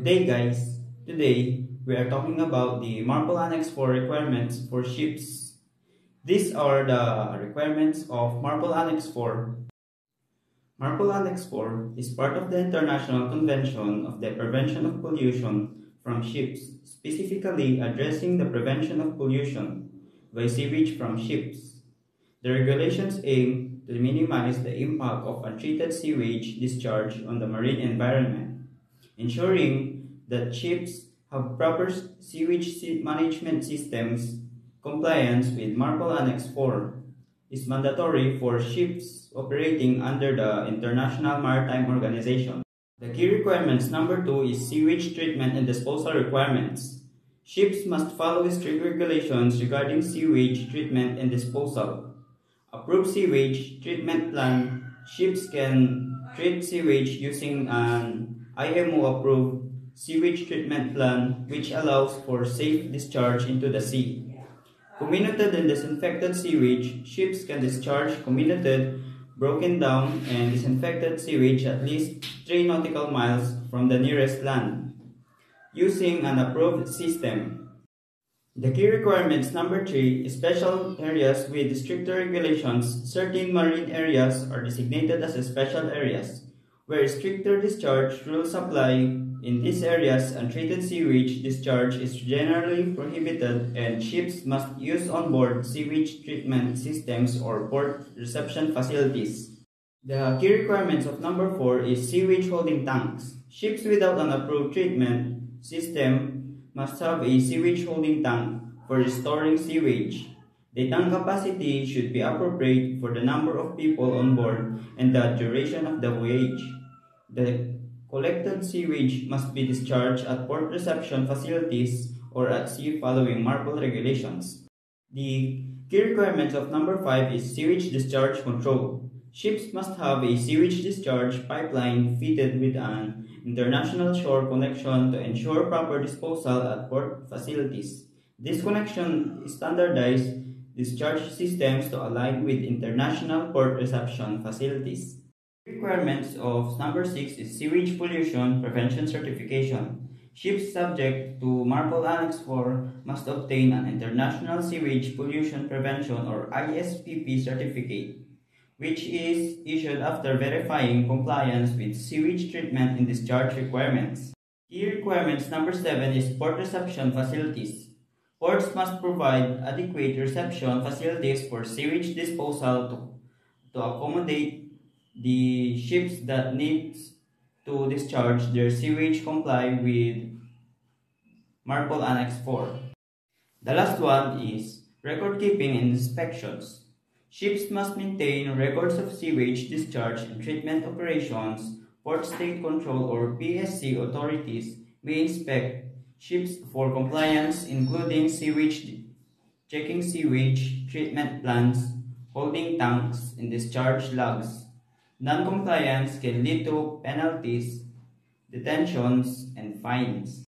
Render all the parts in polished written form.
Good day guys! Today, we are talking about the MARPOL Annex 4 requirements for ships. These are the requirements of MARPOL Annex 4. MARPOL Annex 4 is part of the International Convention of the Prevention of Pollution from Ships, specifically addressing the prevention of pollution by sewage from ships. The regulations aim to minimize the impact of untreated sewage discharge on the marine environment, ensuring that ships have proper sewage management systems. Compliance with MARPOL Annex 4 is mandatory for ships operating under the International Maritime Organization. The key requirements number 2 is sewage treatment and disposal requirements. Ships must follow strict regulations regarding sewage treatment and disposal. Approved sewage treatment plan. Ships can treat sewage using an IMO-approved sewage treatment plan which allows for safe discharge into the sea. Comminuted and disinfected sewage. Ships can discharge comminuted, broken down, and disinfected sewage at least 3 nautical miles from the nearest land, using an approved system. The key requirements number 3 is special areas with stricter regulations. Certain marine areas are designated as special areas, where stricter discharge rules apply. In these areas, untreated sewage discharge is generally prohibited and ships must use onboard sewage treatment systems or port reception facilities. The key requirements of number 4 is sewage holding tanks. Ships without an approved treatment system must have a sewage holding tank for storing sewage. The tank capacity should be appropriate for the number of people on board and the duration of the voyage. The collected sewage must be discharged at port reception facilities or at sea following MARPOL regulations. The key requirements of number 5 is sewage discharge control. Ships must have a sewage discharge pipeline fitted with an international shore connection to ensure proper disposal at port facilities. This connection standardizes discharge systems to align with international port reception facilities. Requirements of number 6 is sewage pollution prevention certification. Ships subject to MARPOL Annex 4 must obtain an International Sewage Pollution Prevention or ISPP certificate, which is issued after verifying compliance with sewage treatment and discharge requirements. Key requirements number 7 is port reception facilities. Ports must provide adequate reception facilities for sewage disposal to accommodate the ships that need to discharge their sewage comply with MARPOL Annex 4. The last one is record keeping and inspections. Ships must maintain records of sewage discharge and treatment operations. Port State Control or PSC authorities may inspect ships for compliance, including checking sewage treatment plants, holding tanks, and discharge logs. Non-compliance can lead to penalties, detentions, and fines.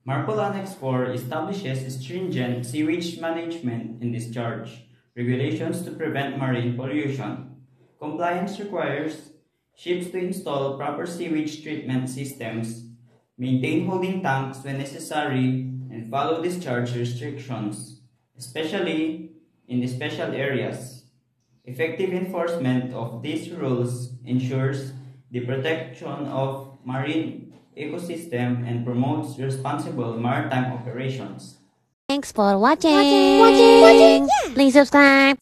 MARPOL Annex 4 establishes stringent sewage management and discharge regulations to prevent marine pollution. Compliance requires ships to install proper sewage treatment systems, maintain holding tanks when necessary, and follow discharge restrictions, especially in the special areas. Effective enforcement of these rules ensures the protection of marine ecosystem and promotes responsible maritime operations. Thanks for watching. Please subscribe.